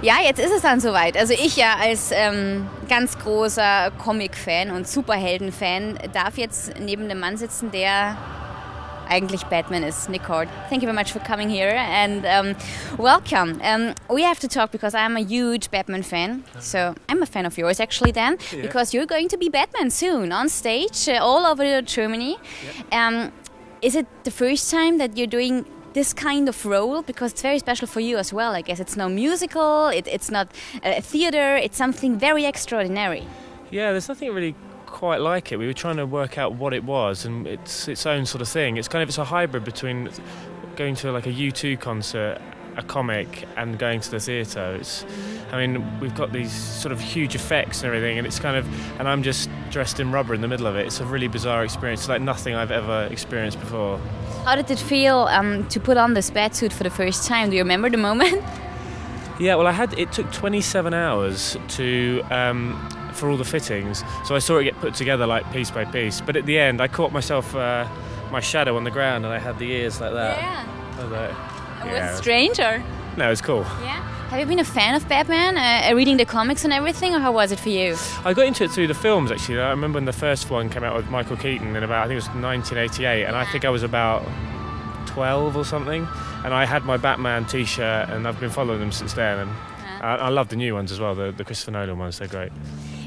Ja, jetzt ist es dann soweit. Also ich ja als ganz großer Comic-Fan und Superhelden-Fan darf jetzt neben dem Mann sitzen, der eigentlich Batman is, Nick Hort. Thank you very much for coming here and welcome. We have to talk because I'm a huge Batman fan. So I'm a fan of yours actually then, because you're going to be Batman soon on stage all over Germany. Yeah. Is it the first time that you're doing this kind of role? Because it's very special for you as well, I guess. It's no musical, it's not a theater, it's something very extraordinary. Yeah, there's nothing really quite like it. We were trying to work out what it was, and it's its own sort of thing. It's a hybrid between going to like a U2 concert, a comic, and going to the theatre. We've got these sort of huge effects and everything, and and I'm just dressed in rubber in the middle of it. It's a really bizarre experience. It's like nothing I've ever experienced before. How did it feel to put on this batsuit for the first time? Do you remember the moment? Yeah, well, it took 27 hours for all the fittings, so I saw it get put together like piece by piece. But at the end, I caught myself, my shadow on the ground, and I had the ears like that. Yeah. Was it strange or? No, it was cool. Yeah. Have you been a fan of Batman, reading the comics and everything, or how was it for you? I got into it through the films, actually. I remember when the first one came out with Michael Keaton in I think it was 1988, and I think I was about 12 or something, and I had my Batman t-shirt, and I've been following them since then, and I love the new ones as well, the Christopher Nolan ones, they're great.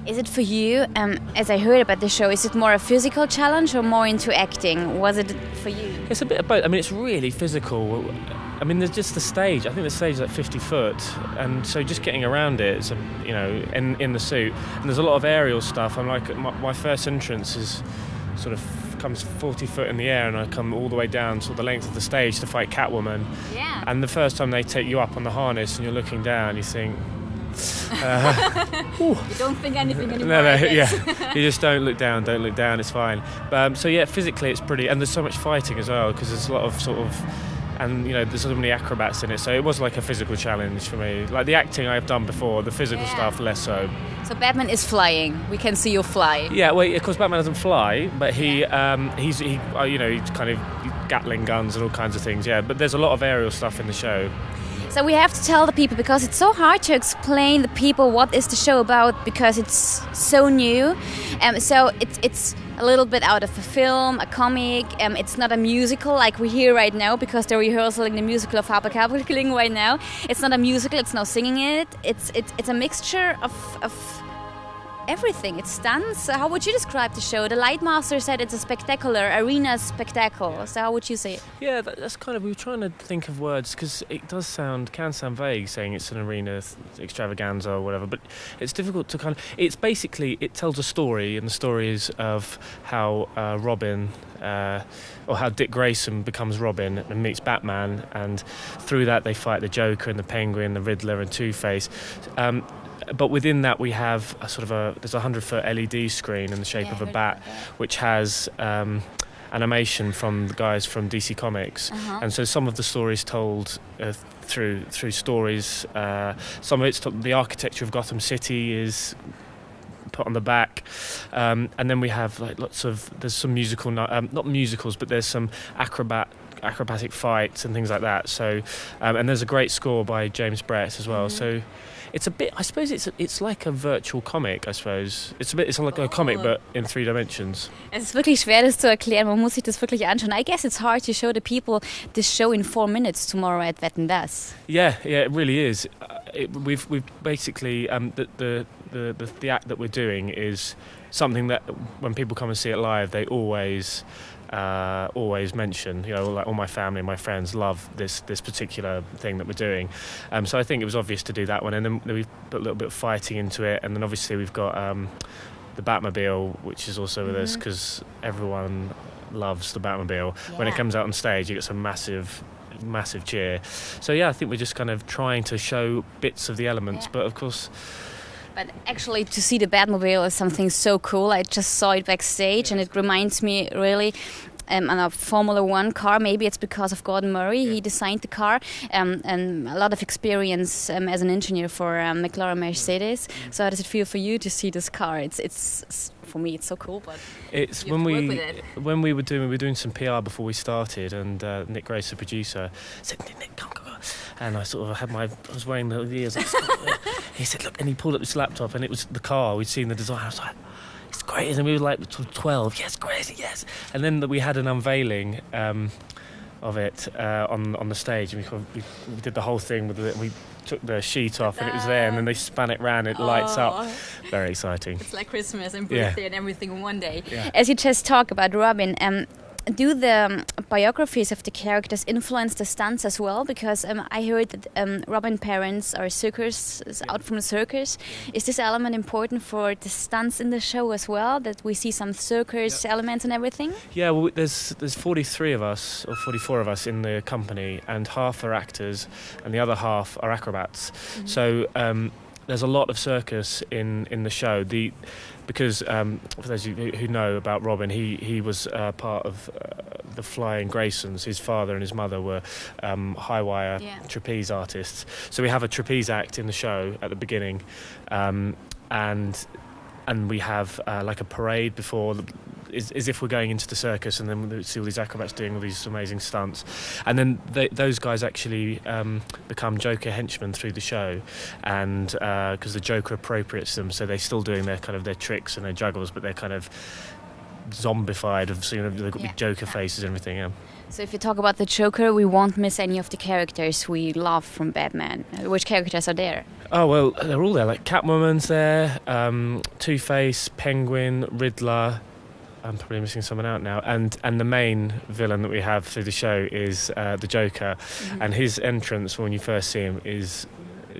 Is it for you, as I heard about the show, is it more a physical challenge or more into acting? Was it for you? It's a bit of both. It's really physical. There's just the stage. I think the stage is like 50 foot, and so just getting around it, in the suit. And there's a lot of aerial stuff. I'm like, my first entrance is sort of comes 40 foot in the air, and I come all the way down sort of the length of the stage to fight Catwoman. Yeah. And the first time they take you up on the harness and you're looking down, you think, you don't think anything anymore. No, yeah. You just don't look down, it's fine. So yeah, physically it's pretty, and there's so much fighting as well, because there's a lot of sort of, and there's so many acrobats in it, so it was like a physical challenge for me. Like the acting I've done before, the physical stuff less so. So Batman is flying. We can see you fly. Yeah, well, of course Batman doesn't fly, but he's kind of Gatling guns and all kinds of things. Yeah, but there's a lot of aerial stuff in the show. So we have to tell the people, because it's so hard to explain the people what is the show about, because it's so new. So it's a little bit out of a film, a comic. It's not a musical like we hear right now, because they're rehearsing the musical of Harper Kerkeling right now. It's not a musical. It's no singing in it. It's a mixture of everything. It's stunts. So how would you describe the show? The Lightmaster said it's a spectacular arena spectacle. So how would you say it? Yeah, that's we were trying to think of words, because it can sound vague saying it's an arena extravaganza or whatever, but it's difficult to it's basically, it tells a story, and the story is of how Robin, or how Dick Grayson becomes Robin and meets Batman, and through that they fight the Joker and the Penguin, the Riddler and Two-Face. But within that we have there's a 100-foot LED screen in the shape of a bat, which has animation from the guys from DC Comics, and so some of the stories told through stories. Some of it's the architecture of Gotham City is put on the back, and then we have like there's some musical, not musicals, but there's some acrobatic fights and things like that. So, and there's a great score by James Brett as well. So. It's a bit. I suppose it's like a virtual comic. I suppose it's like a comic, but in 3 dimensions. Es ist wirklich schwer, das zu erklären. Man muss sich das wirklich anschauen. I guess it's hard to show the people this show in 4 minutes tomorrow at Wetten, Das. Yeah, it really is. We've basically the act that we're doing is something that when people come and see it live, they always mention, like all my family and my friends love this particular thing that we're doing. So I think it was obvious to do that one, and then we put a little bit of fighting into it, and then obviously we've got the Batmobile, which is also with us, because everyone loves the Batmobile. Yeah. When it comes out on stage, you get some massive cheer. So yeah, I think we're just kind of trying to show bits of the elements, but of course. But actually, to see the Batmobile is something so cool. I just saw it backstage, and it reminds me really on a Formula One car. Maybe it's because of Gordon Murray. He designed the car, and a lot of experience as an engineer for McLaren Mercedes. So how does it feel for you to see this car? It's for me, it's so cool. But it's you have to work with it. when we were doing some PR before we started, and Nick Grace, the producer, said, "Nick, come." And I sort of I was wearing the ears. He said, "Look," and he pulled up this laptop, and it was the car. We'd seen the design. I was like, "It's great," and we were like 12. Yes, crazy, yes. And then we had an unveiling of it on the stage, and we did the whole thing with it. We took the sheet off, and it was there, and then they span it round. It lights up. Very exciting. It's like Christmas and birthday and everything in one day. Yeah. As you just talk about Robin, do the biographies of the characters influence the stunts as well? Because I heard that Robin parents are out from the circus. Is this element important for the stunts in the show as well? That we see some circus elements and everything? Yeah, well, there's 43 of us, or 44 of us in the company, and half are actors, and the other half are acrobats. Mm-hmm. So there's a lot of circus in the show. Because for those of you who know about Robin, he was part of the Flying Graysons. His father and his mother were high wire trapeze artists. So we have a trapeze act in the show at the beginning, and we have like a parade before. As if we're going into the circus, and then we see all these acrobats doing all these amazing stunts, and then those guys actually become Joker henchmen through the show, and because the Joker appropriates them, so they're still doing their tricks and their juggles, but they're kind of zombified. They've got big Joker faces and everything. Yeah. So if you talk about the Joker, we won't miss any of the characters we love from Batman. Which characters are there? Oh, well, they're all there. Like Catwoman's there, Two-Face, Penguin, Riddler. I'm probably missing someone out now. And the main villain that we have through the show is the Joker. Mm-hmm. And his entrance when you first see him it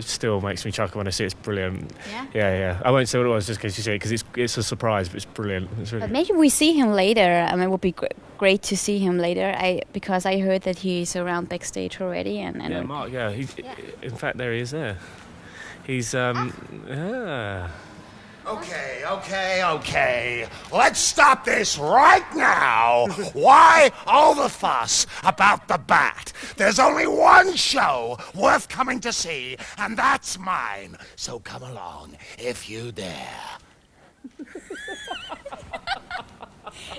still makes me chuckle when I see it. It's brilliant. Yeah. I won't say what it was just in case you see it, because it's a surprise, but it's brilliant. It's really but maybe we see him later. It would be great to see him later. Because I heard that he's around backstage already. And Mark. Yeah, in fact, there he is. There, he's Okay. Let's stop this right now. Why all the fuss about the Bat? There's only one show worth coming to see, and that's mine. So come along, if you dare.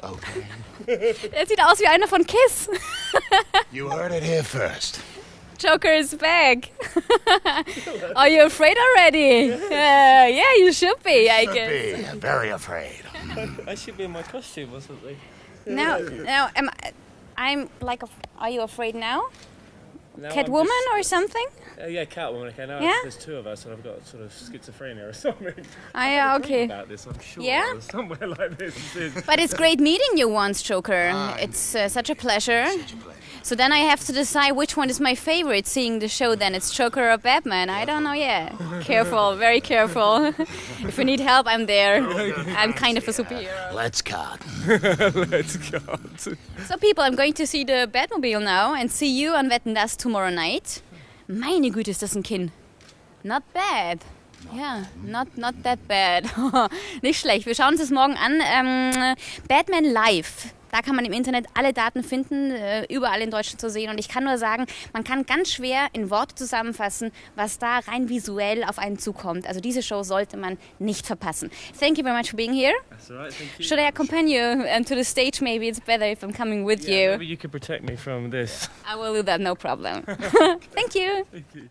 Okay. Der sieht aus wie einer von Kiss. You heard it here first. Joker is back. Are you afraid already? Yeah, you should be, I guess. Be very afraid. I should be in my costume or something. Now, I'm like, are you afraid now? Now Catwoman or something? Yeah, Catwoman. Okay, now there's two of us, and I've got sort of schizophrenia or something. Yeah, okay. About this, I'm sure. Yeah? Somewhere like this. But it's great meeting you once, Joker. It's such a pleasure. So then I have to decide which one is my favorite, seeing the show then. It's Joker or Batman. I don't know yet. Careful, very careful. If you need help, I'm there. I'm kind of a superhero. Let's cut. Let's cut. So people, I'm going to see the Batmobile now and see you on Wetten, dass tomorrow night. Meine Güte, ist das ein Kinn. Not bad. Ja, not that bad. Nicht schlecht. Wir schauen uns das morgen an. Batman Live. Da kann man im Internet alle Daten finden, überall in Deutschland zu sehen. Und ich kann nur sagen, man kann ganz schwer in Worte zusammenfassen, was da rein visuell auf einen zukommt. Also diese Show sollte man nicht verpassen. Thank you very much for being here. That's all right, thank you. Should I accompany you to the stage? Maybe it's better if I'm coming with you. Maybe you could protect me from this. I will do that, no problem. Thank you. Thank you.